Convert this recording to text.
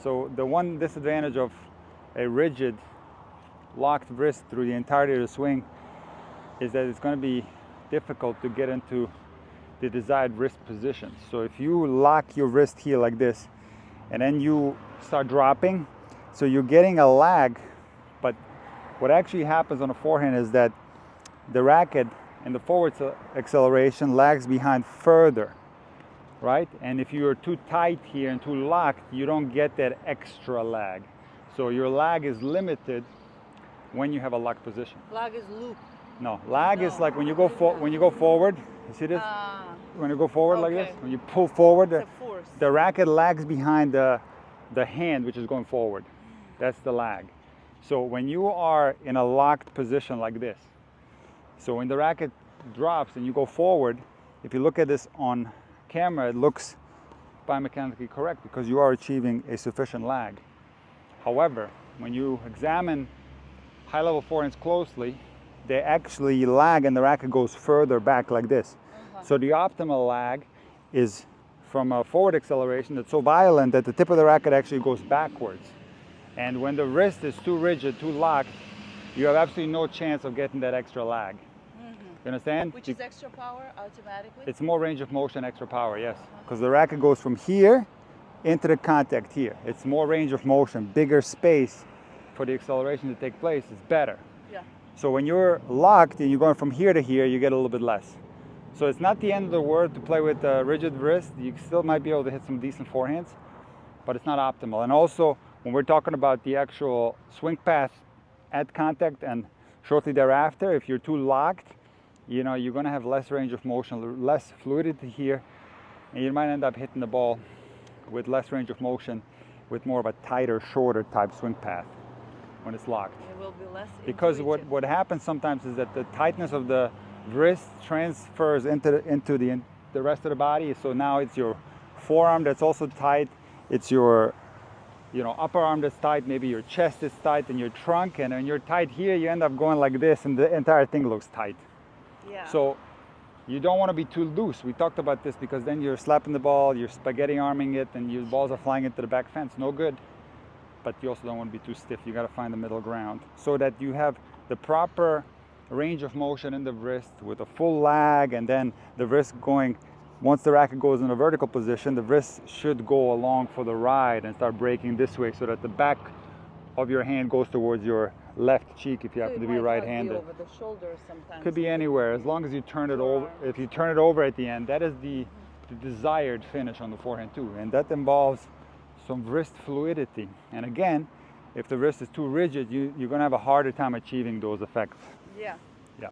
So the one disadvantage of a rigid locked wrist through the entirety of the swing is that it's going to be difficult to get into the desired wrist position. So if you lock your wrist here like this and then you start dropping, so you're getting a lag, but what actually happens on a forehand is that the racket and the forward acceleration lags behind further, right? And if you're too tight here and too locked, you don't get that extra lag. So your lag is limited when you have a locked position. Lag is loop. No, lag is like when you go forward. You see this? When you go forward like this, when you pull forward, the racket lags behind the hand, which is going forward. That's the lag. So when you are in a locked position like this, so when the racket drops and you go forward, if you look at this on camera, it looks biomechanically correct because you are achieving a sufficient lag. However, when you examine high-level forehands closely, they actually lag and the racket goes further back like this. So the optimal lag is from a forward acceleration that's so violent that the tip of the racket actually goes backwards. And when the wrist is too rigid, too locked, you have absolutely no chance of getting that extra lag. You understand? Which is extra power automatically? It's more range of motion, extra power, yes. Because the racket goes from here into the contact here. It's more range of motion, bigger space for the acceleration to take place is better. Yeah. So when you're locked and you're going from here to here, you get a little bit less. So it's not the end of the world to play with a rigid wrist. You still might be able to hit some decent forehands, but it's not optimal. And also, when we're talking about the actual swing path at contact and shortly thereafter, if you're too locked, you know, you're going to have less range of motion, less fluidity here, and you might end up hitting the ball with less range of motion, with more of a tighter, shorter type swing path when it's locked. It will be less because intuitive. what happens sometimes is that the tightness of the wrist transfers into the rest of the body. So now it's your forearm that's also tight. It's your upper arm that's tight. Maybe your chest is tight and your trunk. And when you're tight here, you end up going like this, and the entire thing looks tight. Yeah. So you don't want to be too loose. We talked about this because then you're slapping the ball, you're spaghetti arming it, and your balls are flying into the back fence. No good. But you also don't want to be too stiff. You got to find the middle ground so that you have the proper range of motion in the wrist with a full lag, and then the wrist going, once the racket goes in a vertical position, the wrist should go along for the ride and start breaking this way so that the back of your hand goes towards your left cheek if you happen to be right-handed. Over the shoulder sometimes. Could be anywhere, as long as you turn it over. If you turn it over at the end, that is the desired finish on the forehand too, and that involves some wrist fluidity. And again, if the wrist is too rigid, you're going to have a harder time achieving those effects. Yeah.